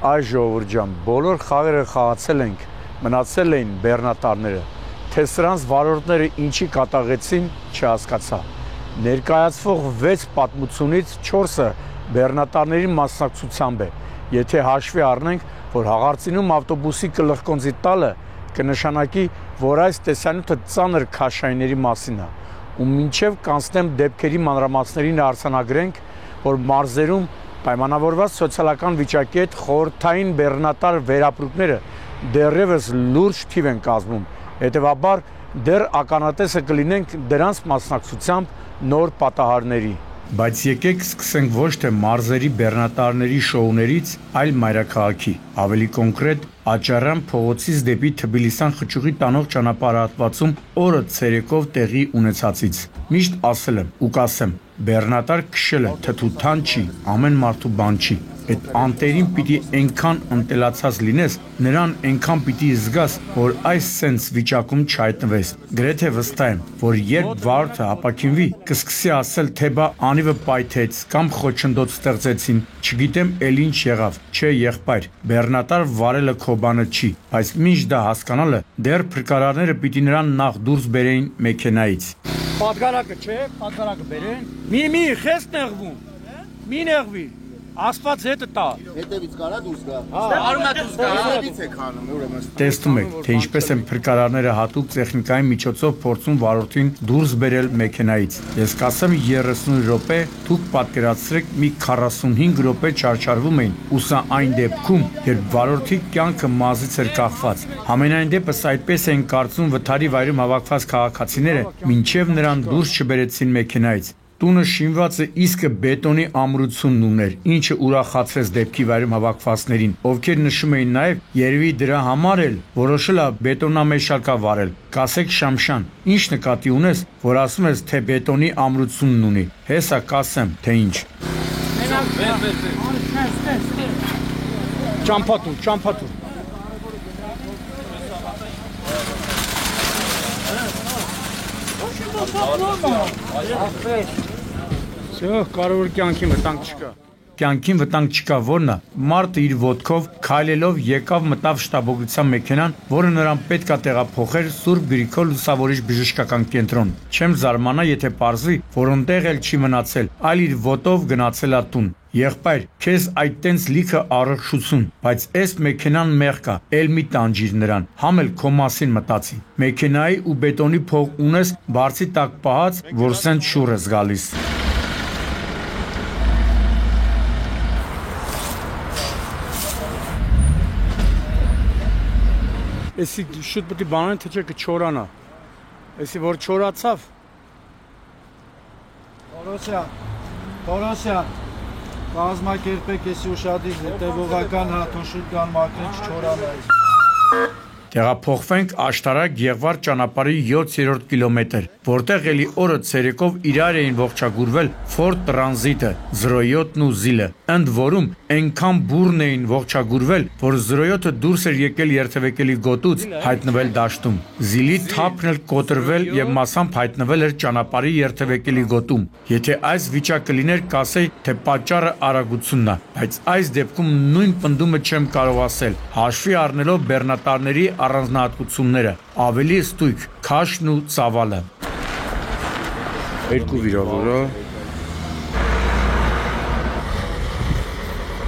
Այ ժողովուրդ ջան, բոլոր խաղերը խաղացել ենք, մնացել էին բեռնատարները, թե սրանց վարորդները ինչի կատաղեցին, չհասկացա։ Ներկայացվող 6 պատմությունից 4-ը բեռնատարների մասնակցությամբ է, եթե հաշվի առնենք, որ հաղարծինում ավտոբուսի կլխկոնձի տալը կնշանակի, որ այս տեսանյութը ծանր քաշայինների մասին է, ու մինչև կանցնեմ դեպքերի մանրամասներին արձանագրենք, որ մարզերում պայմանավորված սոցիալական վիճակի հետ խորհրդային բեռնատար վերապրուկները դեռևս լուրջ թիվ են կազմում, հետևաբար դեռ ականատեսը կլինենք դրանց մասնակցությամբ նոր պատահարների։ Բայց եկեք սկսենք ոչ թե մարզերի բեռնատարների շոուներից, այլ մայրաքաղաքի, ավելի կոնկրետ Աճարյան փողոցից դեպի Թբիլիսյան խճուղի տանող ճանապարհատվածում օրը ցերեկով տեղի ունեցածից։ Միշտ ասել եմ ու կասեմ, բեռնատար քշելը թթութան չի, ամեն մարդու բան չի։ Այդ անտերին պիտի այնքան ընտելացած լինես, նրան այնքան պիտի զգաս, որ այս սենց վիճակում չհայտնվես։ Գրեթե վստահ եմ, որ երբ վարորդը ապաքինվի, կսկսի ասել, թե բա անիվը պայթեց կամ խոչընդոտ ստեղծեցին, չգիտեմ էլ ինչ եղավ, չէ եղբայր, բեռնատար վարելը քո բանը չի, բայց մինչ դա հասկանալը, դեռ փրկարարները պիտի նրան նախ դուրս բերեին մեքենայից։ Պատգարակը չէ, պատգարակը բերեն։ Մի խես նեղվում։ Մի նեղվի։ Ասված հետը տա։ Հետևից կարա դուրս գա։ Արումա դուրս գա։ Հետևից է քանում, ուրեմն։ Տեսնում եք, թե ինչպես են փրկարարները հատուկ տեխնիկայի միջոցով փորձում վարորդին դուրս բերել մեքենայից։ Ես կասեմ 30 րոպե, դուք պատկերացրեք մի 45 րոպե չարչարվում էին, ու սա այն դեպքում, երբ վարորդի կյանքը մազից էր կախված։ Համենայն դեպս այդպես էին կարծում վթարի վայրում հավաքված քաղաքացիները, մինչև նրան դուրս չբերեցին մեքենայից։ Տունը շինվածը իսկը բետոնի ամրությունն ուներ, ինչը ուրախացրեց դեպքի վայրում հավաքվածներին, ովքեր նշում էին նաև, երևի դրա համար էլ որոշել է բետոնամեշակա վարել։ Կասեք Շամշան, ինչ նկատի ունես, որ ասում ես, թե բետոնի ամրությունն ունի։ Հեսա կասեմ, թե ինչ։ Ճամփատուր։ Կարող կյանքին վտանգ չկա։ Կյանքին վտանգ չկա, որն է։ Մարդը իր ոտքով քայլելով եկավ մտավ շտաբօգնության մեքենան, որը նրան պետք է տեղափոխեր Սուրբ Գրիգոր Լուսավորիչ բժշկական կենտրոն։ Չեմ զարմանա, եթե պարզվի, որ այնտեղ էլ չի մնացել, այլ իր ոտով գնացել է տուն։ Եղբայր, քեզ այդ տենց լիքը առողջություն, բայց այս մեքենան մեղք է, էլ մի տանջիր նրան, համ էլ քո մասին մտածի։ Մեքենայի ու բետոնի փող ունես, բարձի տակ պահած, որ սենց շուռ ես գալիս։ Էսի շուտ պետք է բանան, թե չէ կչորանա։ Էսի որ չորացավ։ Տորոսյան, կազմակերպեք էսի ուշադիր հետևողական հատոշուտ կան մակրին չչորանա։ Տեղափոխվենք աշտարակ Եղվար ճանապարհի 7-րդ կիլոմետր, որտեղ էլի օրը ցերեկով իրար էին ողջագուրվել Ford Transit-ը, 07-ն ու Zil-ը, ընդ որում այնքան բուրն էին ողջագուրվել, որ 07-ը դուրս էր եկել երթևեկելի գոտուց, հայտնվել դաշտում։ Zil-ի թափն էլ կոտրվել եւ մասամբ հայտնվել էր ճանապարհի երթևեկելի գոտում։ Եթե այս վիճակը լիներ, կասեի, թե պատճառը արագությունն է, բայց այս դեպքում նույն պնդումը չեմ կարող ասել, հաշվի առնելով բեռնատարների առանձնահատկությունները, ավելի ստույգ քաշն ու ծավալը։ Երկու վիրավորը։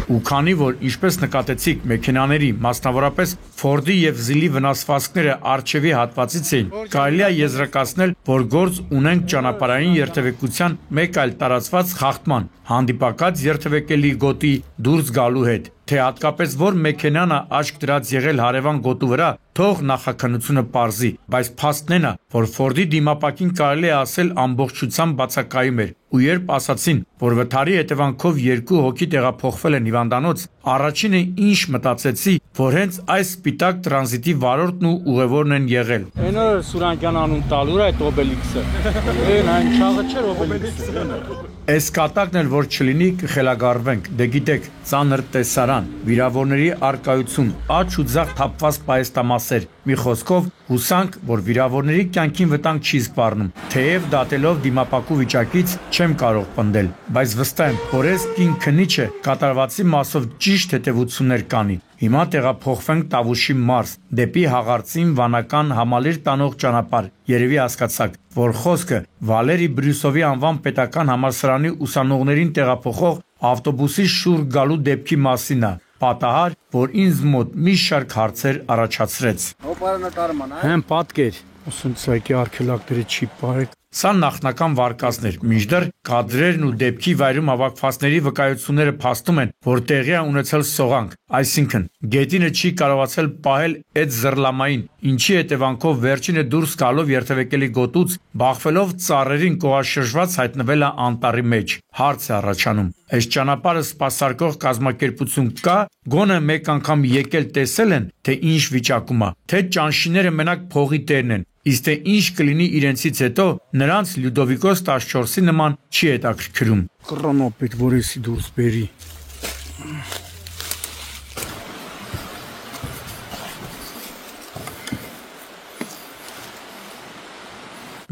Ու քանի որ ինչպես նկատեցիք մեքենաների, մասնավորապես Ford-ի եւ Zil-ի վնասվածքները արչեւի հատվածից էին, կարելի է եզրակացնել, որ գործ ունենք ճանապարհային երթևեկության մեկ այլ տարածված խախտման, հանդիպակաց երթևեկելի գոտի դուրս գալու հետ, թե հատկապես որ մեքենան է աչք դրած եղել հարևան գոտու վրա, թող նախաքննությունը պարզի, բայց փաստն է, որ Ford-ի դիմապակին կարելի է ասել ամբողջությամբ բացակայում էր, ու երբ ասացին, որ վթարի հետևանքով 2 հոգի տեղափոխվել են հիվանդանոց, առաջինը ինչ մտածեցի, որ հենց այս սպիտակ տրանզիտի վարորդն ու ուղևորն են եղել։ Այնը Սուրանկյան անուն տալու է այդ Օբելիքսը։ Այն չաղը չէր Օբելիքսը։ Այս կատակն էլ որ չլինի կխելագարվենք, դե գիտեք, ծանր տեսարան, վիրավորների արկայություն, աջ ու ձախ թափված պայեստամաս մասեր։ Մի խոսքով հուսանք, որ վիրավորների կյանքին վտանգ չի սպառնում, թեև դատելով դիմապակու վիճակից չեմ կարող պնդել, բայց վստահ եմ, որ այս կին քնիչը կատարվածի մասով ճիշտ հետևություններ կանի։ Հիմա տեղափոխվենք Տավուշի մարզ, դեպի Հաղարծին վանական համալիր տանող ճանապարհ։ Երևի հասկացաք, որ խոսքը Վալերի Բրյուսովի անվան պետական համալսարանի ուսանողներին տեղափոխող ավտոբուսի շուրջ գալու դեպքի մասին է, պատահար, որ ինձ մոտ մի շարք հարցեր առաջացրեց։ Հեն պատկեր, ուսուցակի արքելակները չի բարեք։ Սա նախնական վարկածներ, մինչդեռ կադրերն ու դեպքի վայրում հավաքվածների վկայությունները փաստում են, որ տեղի է ունեցել սողանք, այսինքն գետինը չի կարողացել պահել այդ զռլամային, ինչի հետևանքով վերջինը դուրս գալով երթևեկելի գոտուց, բախվելով ծառերին կողաշրջված հայտնվել է անտառի մեջ։ Հարց է առաջանում. այս ճանապարհը սպասարկող կազմակերպություն կա, գոնե մեկ անգամ եկել տեսել են, թե ինչ վիճակում է, թե ճանշիները մենակ փողի տերն են, իսկ թե ինչ կլինի իրենցից հետո, նրանց Լյուդովիկոս 14-ի նման չի հետաքրքրում։ Կռանոպետ, որ էսի դուրս բերի։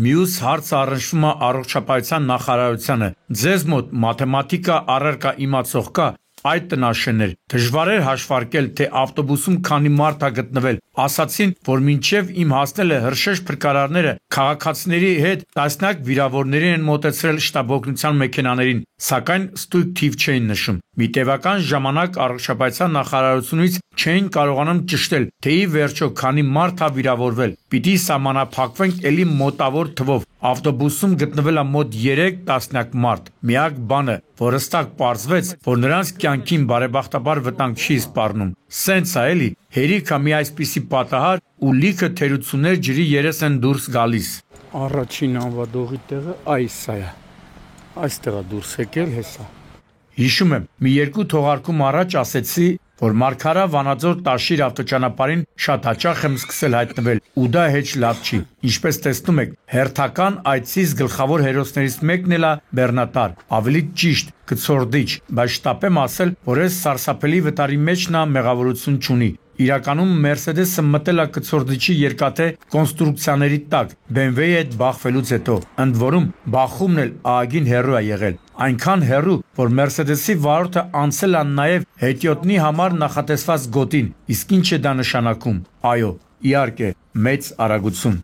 Մյուս հարցը առնչվում է առողջապահության նախարարությանը։ Ձեզ մոտ մաթեմատիկա առարկա իմացող կա, այդ տնաշեններ, դժվար էր հաշվարկել, թե ավտոբուսում քանի մարդ է գտնվել։ Ասացին, որ մինչև իմ հասնելը հրշեջ փրկարարները քաղաքացիների հետ տասնյակ վիրավորների են մոտեցրել շտաբօգնության մեքենաներին, սակայն ստույգ թիվ չէին նշում։ Մի տևական ժամանակ առողջապահության նախարարությունից չէին կարողանում ճշտել, թե ի վերջո քանի մարդ է վիրավորվել։ Պիտի սահմանափակվենք էլի մոտավոր թվով։ Ավտոբուսում գտնվել է մոտ 3 տասնյակ մարդ։ Միակ բանը, որ հստակ պարզվեց, որ նրանց կյանքին բարեբախտաբար վտանգ չի սպառնում։ Սենց է էլի, հերիք է մի այսպիսի պատահար ու լիքը թերություններ ջրի երես են դուրս գալիս։ Առաջին անվադողի տեղը այս է։ Այստեղ է դուրս եկել հեսա։ Հիշում եմ, մի երկու թողարկում առաջ ասեցի, որ Մարգարա Վանաձոր Տաշիր ավտոճանապարհին շատ հաճախ եմ սկսել հայտնվել, ու դա հեչ լավ չի։ Ինչպես տեսնում եք, հերթական այցիս գլխավոր հերոսներից մեկն էլ է բեռնատար, ավելի ճիշտ կցորդիչ, բայց շտապեմ ասել, որ այս սարսափելի վտարի մեջ նա մեղավորություն չունի։ Իրականում Մերսեդեսը մտել է կցորդիչի երկաթե կոնստրուկցիաների տակ, BMW-ի հետ բախվելուց հետո, ընդ որում բախումն էլ ահագին հեռու է եղել, այնքան հեռու, որ Մերսեդեսի վարորդը անցել է նաև հետիոտնի համար նախատեսված գոտին, իսկ ինչ է դա նշանակում։ Այո, իհարկե, մեծ արագություն։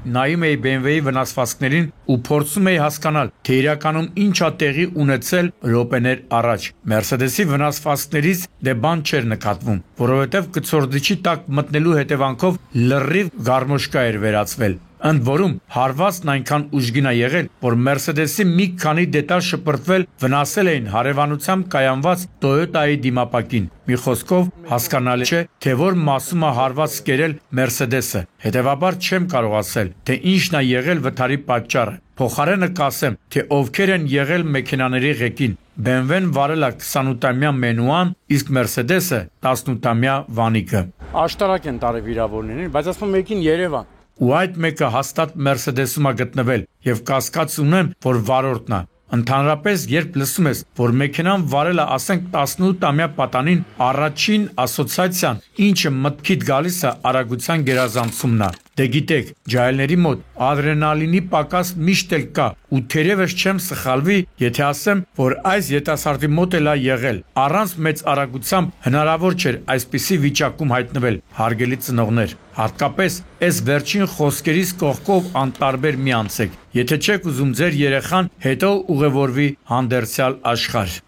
Նայում էի BMW-ի վնասվածքներին ու փորձում էի հասկանալ, թե իրականում ինչ է տեղի ունեցել րոպեներ առաջ։ Մերսեդեսի վնասվածքներից դե բան չէր նկատվում, որովհետև կցորդիչի տակ մտնելու հետևանքով լրիվ գարմոշկա էր վերածվել։ Ընդ որում, հարվածն այնքան ուժգին է եղել, որ Մերսեդեսի մի քանի դետալ շպրտվել վնասել էին հարևանությամբ կայանված Toyota-ի դիմապակին։ Մի խոսքով հասկանալի չէ, թե որ մասում է հարված կերել Մերսեդեսը։ Հետևաբար չեմ կարող ասել, թե ինչն է եղել վթարի պատճառը։ Փոխարենը կասեմ, թե ովքեր են եղել մեքենաների ղեկին։ BMW-ն վարել է 28-ամյա Մենուան, իսկ Մերսեդեսը 18-ամյա Վանիկը։ Աշտարակ են տարի վիրավորներին, բայց ասում մեկին Երևան։ Ու այդ մեկը հաստատ Մերսեդեսում է գտնվել եւ կասկած ունեմ, որ վարորդն է։ Ընդհանրապես, երբ լսում ես, որ մեքենան վարել է, ասենք 18-ամյա պատանին, առաջին ասոցիացիան, ինչը մտքիդ գալիս է, արագության գերազանցումն է։ Դե գիտեք, ջահելների մոտ ադրենալինի պակաս միշտ էլ կա, ու թերևս չեմ սխալվի, եթե ասեմ, որ այս ետասարտի մոտ էլ է եղել։ Առանց մեծ արագությամբ հնարավոր չէր այսպիսի վիճակում հայտնվել, հարգելի ծնողներ։ Հատկապես այս վերջին խոսքերից կողքով անտարբեր մի անցեք, եթե չեք ուզում ձեր երեխան հետո ուղևորվի հանդերձյալ աշխարհ։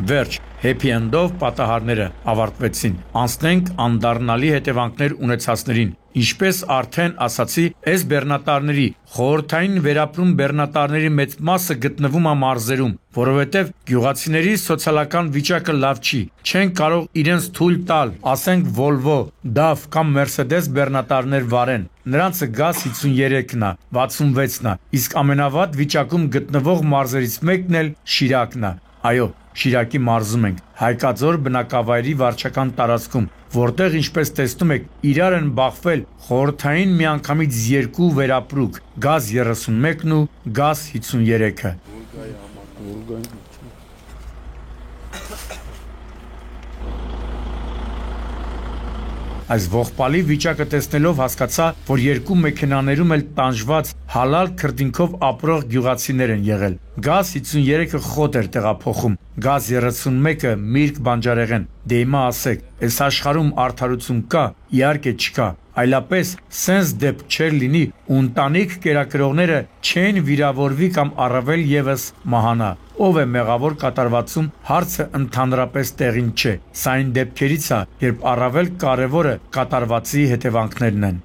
Վերջ, happy end-ով պատահարները ավարտվեցին։ Անցնենք անդառնալի հետևանքներ ունեցածներին։ Ինչպես արդեն ասացի, այս բեռնատարների խորհրդային վերապրում բեռնատարների մեծ մասը գտնվում է մարզերում, որովհետև գյուղացիների սոցիալական վիճակը լավ չի, չեն կարող իրենց թույլ տալ, ասենք Volvo, DAF կամ Mercedes բեռնատարներ վարեն։ Նրանցը գազ 53-ն է, 66-ն է, իսկ ամենավատ վիճակում գտնվող մարզերից մեկն էլ Շիրակն է։ Այո, Շիրակի մարզում ենք, Հայկաձոր բնակավայրի վարչական տարածքում, որտեղ ինչպես տեսնում եք, իրար են բախվել խորհրդային միանգամից 2 վերապրուկ, գազ 31-ն ու գազ 53-ը։ Այս ողբալի վիճակը տեսնելով հասկացա, որ 2 մեքենաներում էլ տանջված հալալ քրտինքով ապրող գյուղացիներ են եղել։ Գազ 53-ը խոտ էր տեղափոխում, գազ 31-ը միրգ բանջարեղեն։ Դե հիմա ասեք, այս աշխարհում արդարություն կա, իհարկե չկա, այլապես սենց դեպք չէր լինի ու ընտանիք կերակրողները չեն վիրավորվի կամ առավել ևս մահանա։ Ով է մեղավոր կատարվածում, հարցը ընդհանրապես տեղին չէ։ Սա այն դեպքերից է, երբ առավել կարևորը կատարվածի հետևանքներն են։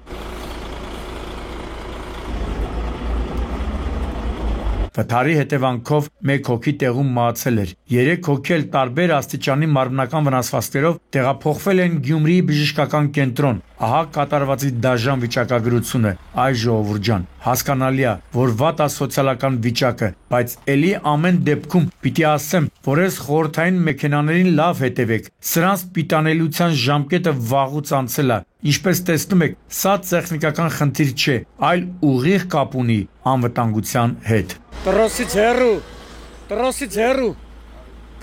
Վթարի հետևանքով 1 հոգի տեղում մահացել էր, 3 հոգի էլ տարբեր աստիճանի մարմնական վնասվածքներով տեղափոխվել են Գյումրիի բժշկական կենտրոն։ Ահա կատարվածի դաժան վիճակագրությունը, այ ժողովուրդ ջան, հասկանալի է, որ վատ է սոցիալական վիճակը, բայց էլի ամեն դեպքում պիտի ասեմ, որ այս խորհրդային մեքենաներին լավ հետևեք, սրանց պիտանելիության ժամկետը վաղուց անցել է։ Ինչպես տեսնում եք, սա տեխնիկական խնդիր չէ, այլ ուղիղ կապ ունի անվտանգության հետ։ Տրոսից հեռու,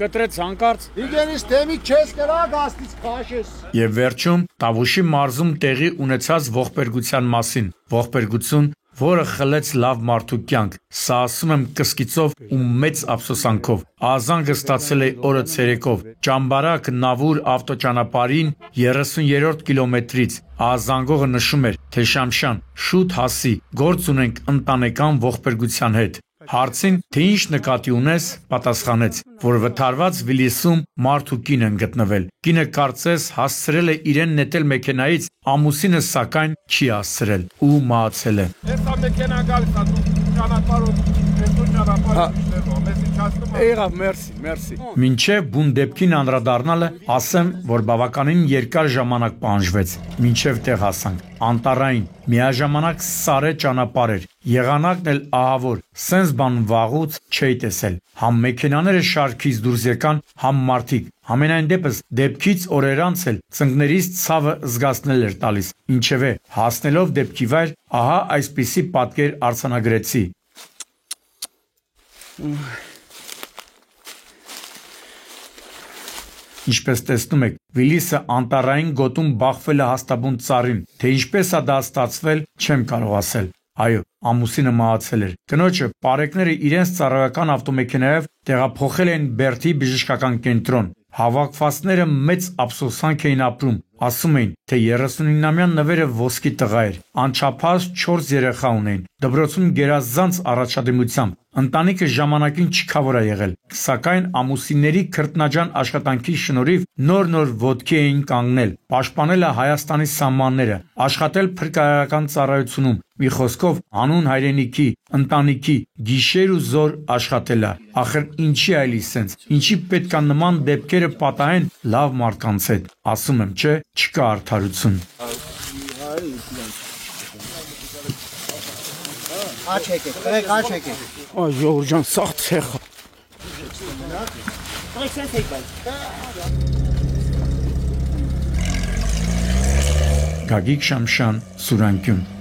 կտրեց հանկարծ։ Իգենից դեմի չես կրա գաստից քաշես։ Եվ վերջում Տավուշի մարզում տեղի ունեցած ողբերգության մասին։ Ողբերգություն, որը խլեց լավ մարդու կյանք։ Սա ասում եմ կսկիծով ու մեծ ափսոսանքով։ Ազանգը ստացել է օրը ցերեկով։ Ճամբարակ Նավուր ավտոճանապարհին 30-րդ կիլոմետրից։ Ազանգողը նշում էր, թե Շամշան, շուտ հասի, գործ ունենք ընտանեկան ողբերգության հետ։ Հարցին, թե ինչ նկատի ունես, պատասխանեց, որ վթարված Վիլիսում մարդ ու կին են գտնվել։ Կինը կարծես հասցրել է իրեն նետել մեքենայից, ամուսինը սակայն չի հասցրել ու մահացել է։ Հեսա մեքենա գալիս է, դու ճանապարհով, դու ճանապարհով Եղավ, մերսի։ Մինչև բուն դեպքին անդրադառնալը, ասեմ, որ բավականին երկար ժամանակ պահանջվեց, մինչև տեղ հասանք։ Անտառային, միաժամանակ սարե ճանապարհ էր, եղանակն էլ ահավոր, սենց բան վաղուց չէի տեսել։ Համ մեքենաները շարքից դուրս եկան, համ մարդիկ։ Համենայն դեպս դեպքից օրեր անց էլ ծնկներից ցավը զգացնել էր տալիս։ Ինչևէ, հասնելով դեպքի վայր, ահա այսպիսի պատկեր արձանագրեցի։ Ինչպես տեսնում եք, Վիլիսը անտառային գոտում բախվել է հաստաբուն ծառին, թե ինչպես է դա ստացվել, չեմ կարող ասել։ Այո, ամուսինը մահացել էր։ Կնոջը պարեկները իրենց ծառայական ավտոմեքենայով տեղափոխել են Բերդի բժշկական կենտրոն։ Հավաքվածները մեծ ափսոսանք էին ապրում, ասում էին, թե 39-ամյա նվերը ոսկի տղա էր, անչափահաս 4 երեխա ունեին, դպրոցում գերազանց առաջադիմությամբ, ընտանիքը ժամանակին չքավոր է եղել, սակայն ամուսինների քրտնաջան աշխատանքի շնորհիվ նոր ոտքի էին կանգնել, պաշտպանել է Հայաստանի սահմանները, աշխատել փրկարարական ծառայությունում, մի խոսքով անուն հայրենիքի, ընտանիքի, գիշեր ու զոր աշխատել է։ Ախր ինչի այլի սենց, ինչի պետք է նման դեպքերը պատահեն լավ մարդկանց հետ, ասում եմ, չէ, չկա արդարություն։ Աչ եկեք։ Այ ժողովուրդ ջան, սաղ ցեխ։ Գագիկ Շամշան, Սուրանկյուն։